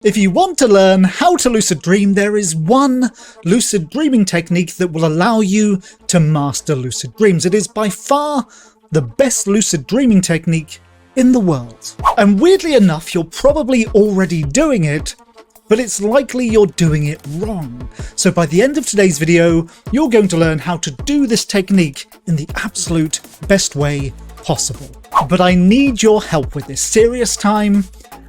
If you want to learn how to lucid dream, there is one lucid dreaming technique that will allow you to master lucid dreams. It is by far the best lucid dreaming technique in the world. And weirdly enough, you're probably already doing it, but it's likely you're doing it wrong. So by the end of today's video, you're going to learn how to do this technique in the absolute best way possible. But I need your help with this. Serious time.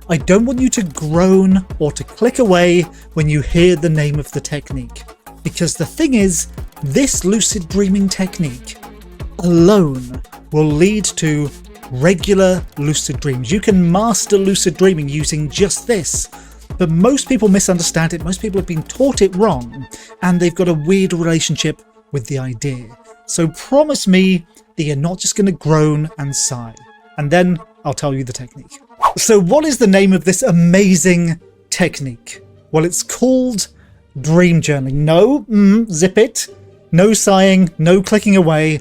I don't want you to groan or to click away when you hear the name of the technique. Because the thing is, this lucid dreaming technique alone will lead to regular lucid dreams. You can master lucid dreaming using just this. But most people misunderstand it, most people have been taught it wrong, and they've got a weird relationship with the idea. So promise me that you're not just going to groan and sigh, and then I'll tell you the technique. So what is the name of this amazing technique? Well, it's called dream journaling. No, zip it. No sighing, no clicking away.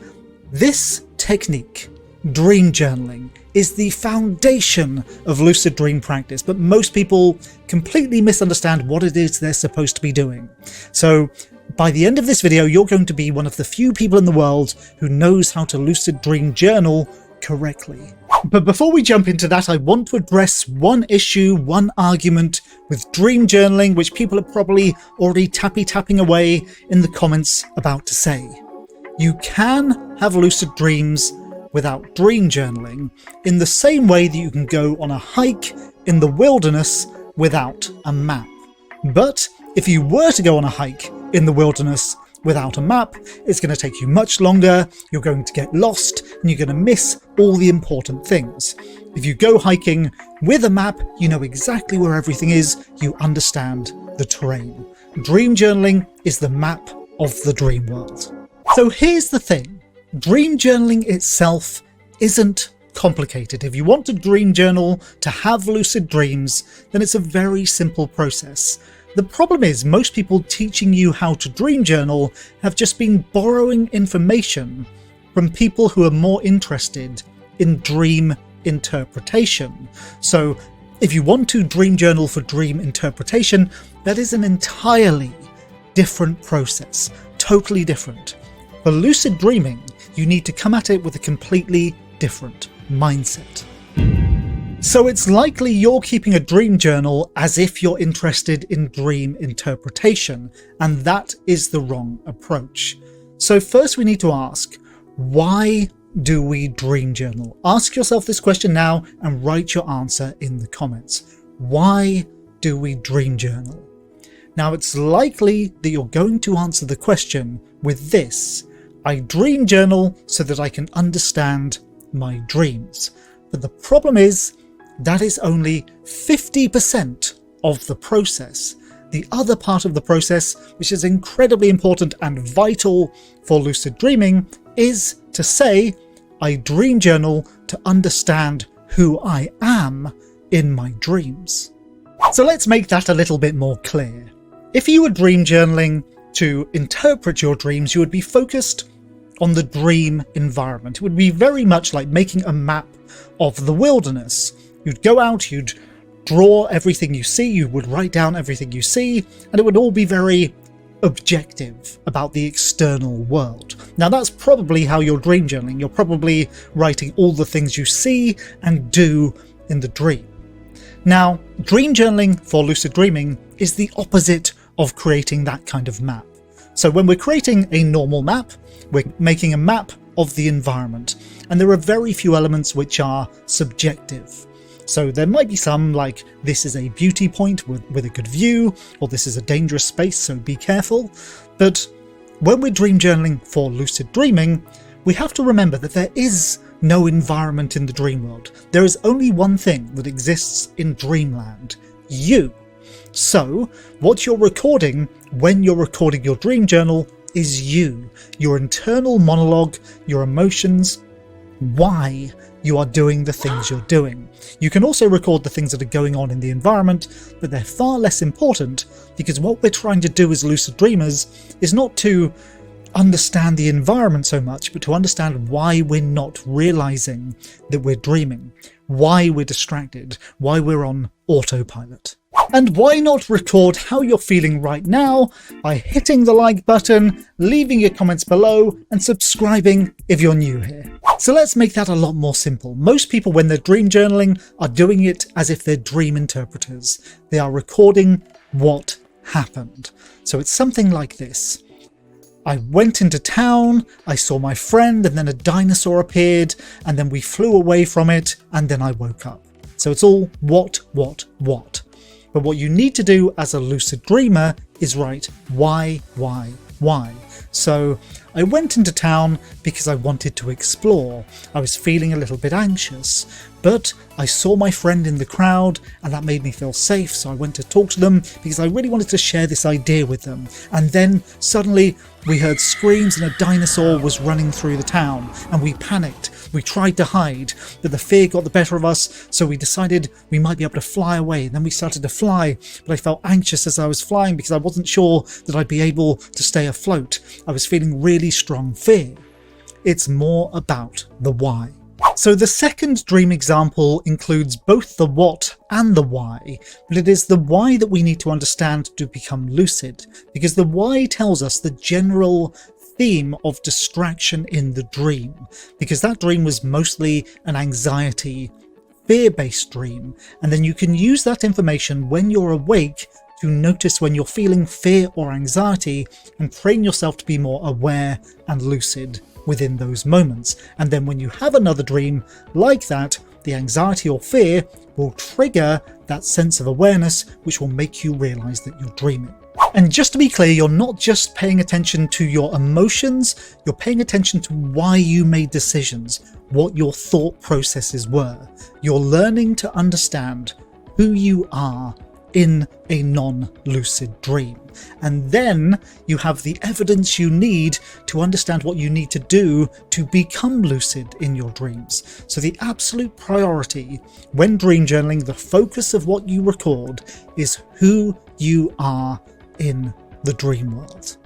This technique, dream journaling, is the foundation of lucid dream practice, but most people completely misunderstand what it is they're supposed to be doing. So by the end of this video, you're going to be one of the few people in the world who knows how to lucid dream journal correctly. But before we jump into that, I want to address one issue, one argument with dream journaling, which people are probably already tapping away in the comments about to say. You can have lucid dreams without dream journaling, in the same way that you can go on a hike in the wilderness without a map. But if you were to go on a hike in the wilderness without a map, it's going to take you much longer, you're going to get lost, and you're going to miss all the important things. If you go hiking with a map, you know exactly where everything is, you understand the terrain. Dream journaling is the map of the dream world. So here's the thing, dream journaling itself isn't complicated. If you want to dream journal to have lucid dreams, then it's a very simple process. The problem is most people teaching you how to dream journal have just been borrowing information from people who are more interested in dream interpretation. So if you want to dream journal for dream interpretation, that is an entirely different process, totally different. For lucid dreaming, you need to come at it with a completely different mindset. So it's likely you're keeping a dream journal as if you're interested in dream interpretation, and that is the wrong approach. So first we need to ask, why do we dream journal? Ask yourself this question now and write your answer in the comments. Why do we dream journal? Now it's likely that you're going to answer the question with this: I dream journal so that I can understand my dreams. But the problem is, that is only 50% of the process. The other part of the process, which is incredibly important and vital for lucid dreaming, is to say, I dream journal to understand who I am in my dreams. So let's make that a little bit more clear. If you were dream journaling to interpret your dreams, you would be focused on the dream environment. It would be very much like making a map of the wilderness. You'd go out, you'd draw everything you see, you would write down everything you see, and it would all be very objective about the external world. Now that's probably how you're dream journaling. You're probably writing all the things you see and do in the dream. Now, dream journaling for lucid dreaming is the opposite of creating that kind of map. So when we're creating a normal map, we're making a map of the environment, and there are very few elements which are subjective. So there might be some like, this is a beauty point with a good view, or this is a dangerous space, so be careful. But when we're dream journaling for lucid dreaming, we have to remember that there is no environment in the dream world. There is only one thing that exists in dreamland: you. So what you're recording when you're recording your dream journal is you, your internal monologue, your emotions, why you are doing the things you're doing. You can also record the things that are going on in the environment, but they're far less important, because what we're trying to do as lucid dreamers is not to understand the environment so much, but to understand why we're not realizing that we're dreaming, why we're distracted, why we're on autopilot. And why not record how you're feeling right now by hitting the like button, leaving your comments below, and subscribing if you're new here. So let's make that a lot more simple. Most people, when they're dream journaling, are doing it as if they're dream interpreters. They are recording what happened. So it's something like this. I went into town, I saw my friend, and then a dinosaur appeared, and then we flew away from it, and then I woke up. So it's all what. But what you need to do as a lucid dreamer is write why. So I went into town because I wanted to explore. I was feeling a little bit anxious, but I saw my friend in the crowd and that made me feel safe, so I went to talk to them because I really wanted to share this idea with them. And then suddenly we heard screams and a dinosaur was running through the town and we panicked. We tried to hide, but the fear got the better of us, so we decided we might be able to fly away. And then we started to fly, but I felt anxious as I was flying because I wasn't sure that I'd be able to stay afloat. I was feeling really strong fear. It's more about the why. So the second dream example includes both the what and the why, but it is the why that we need to understand to become lucid, because the why tells us the general theme of distraction in the dream, because that dream was mostly an anxiety, fear-based dream, and then you can use that information when you're awake to notice when you're feeling fear or anxiety and train yourself to be more aware and lucid within those moments. And then when you have another dream like that, the anxiety or fear will trigger that sense of awareness, which will make you realize that you're dreaming. And just to be clear, you're not just paying attention to your emotions, you're paying attention to why you made decisions, what your thought processes were. You're learning to understand who you are in a non-lucid dream. And then you have the evidence you need to understand what you need to do to become lucid in your dreams. So the absolute priority when dream journaling, the focus of what you record, is who you are in the dream world.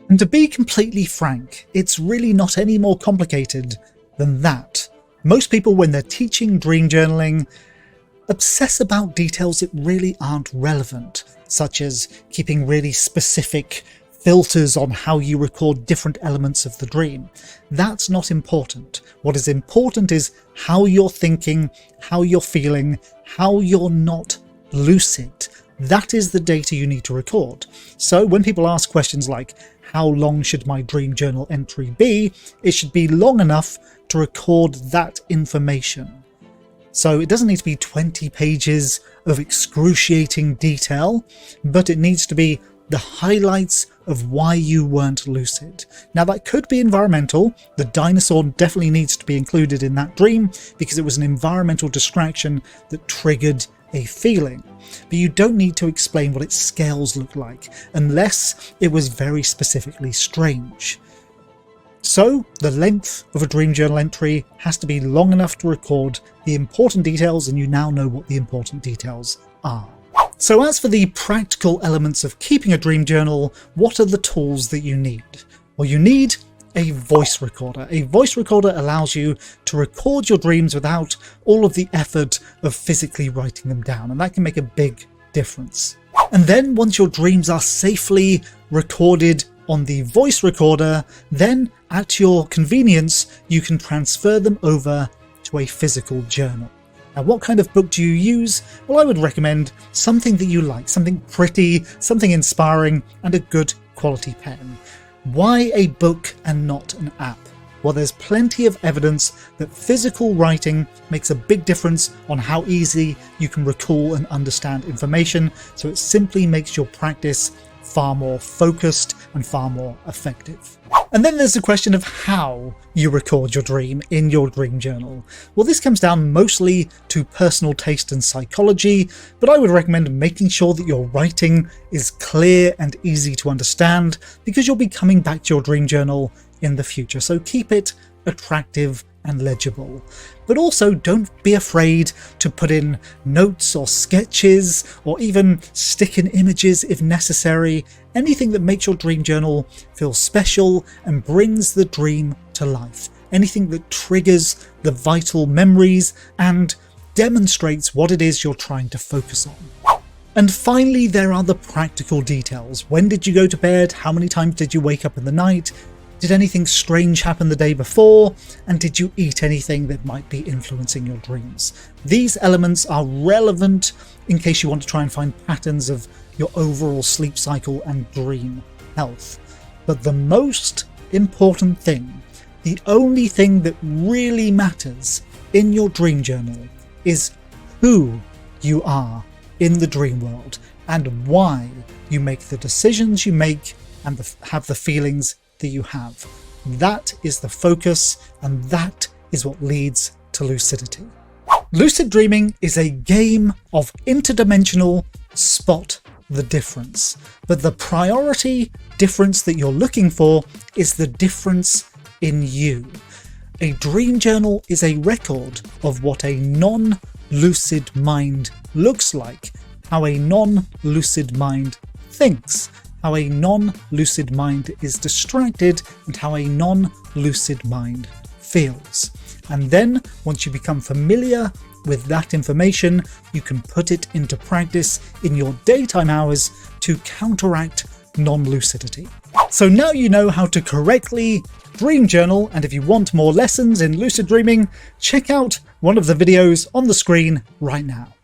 And to be completely frank, it's really not any more complicated than that. Most people, when they're teaching dream journaling, obsess about details that really aren't relevant, such as keeping really specific filters on how you record different elements of the dream. That's not important. What is important is how you're thinking, how you're feeling, how you're not lucid. That is the data you need to record. So when people ask questions like, how long should my dream journal entry be? It should be long enough to record that information. So it doesn't need to be 20 pages of excruciating detail, but it needs to be the highlights of why you weren't lucid. Now that could be environmental. The dinosaur definitely needs to be included in that dream because it was an environmental distraction that triggered a feeling. But you don't need to explain what its scales look like unless it was very specifically strange. So the length of a dream journal entry has to be long enough to record the important details, and you now know what the important details are. So as for the practical elements of keeping a dream journal, what are the tools that you need? Well, you need a voice recorder. A voice recorder allows you to record your dreams without all of the effort of physically writing them down, and that can make a big difference. And then once your dreams are safely recorded on the voice recorder, then at your convenience you can transfer them over to a physical journal. Now, what kind of book do you use? Well, I would recommend something that you like, something pretty, something inspiring, and a good quality pen. Why a book and not an app? Well, there's plenty of evidence that physical writing makes a big difference on how easy you can recall and understand information, so it simply makes your practice far more focused and far more effective. And then there's the question of how you record your dream in your dream journal. Well, this comes down mostly to personal taste and psychology, but I would recommend making sure that your writing is clear and easy to understand, because you'll be coming back to your dream journal in the future, so keep it attractive and legible. But also don't be afraid to put in notes or sketches, or even stick in images if necessary, anything that makes your dream journal feel special and brings the dream to life, anything that triggers the vital memories and demonstrates what it is you're trying to focus on. And finally, there are the practical details. When did you go to bed? How many times did you wake up in the night? Did anything strange happen the day before? And did you eat anything that might be influencing your dreams? These elements are relevant in case you want to try and find patterns of your overall sleep cycle and dream health. But the most important thing, the only thing that really matters in your dream journal, is who you are in the dream world and why you make the decisions you make and have the feelings that you have. That is the focus, and that is what leads to lucidity. Lucid dreaming is a game of interdimensional spot the difference, but the priority difference that you're looking for is the difference in you. A dream journal is a record of what a non-lucid mind looks like, how a non-lucid mind thinks, how a non-lucid mind is distracted, and how a non-lucid mind feels. And then, once you become familiar with that information, you can put it into practice in your daytime hours to counteract non-lucidity. So now you know how to correctly dream journal, and if you want more lessons in lucid dreaming, check out one of the videos on the screen right now.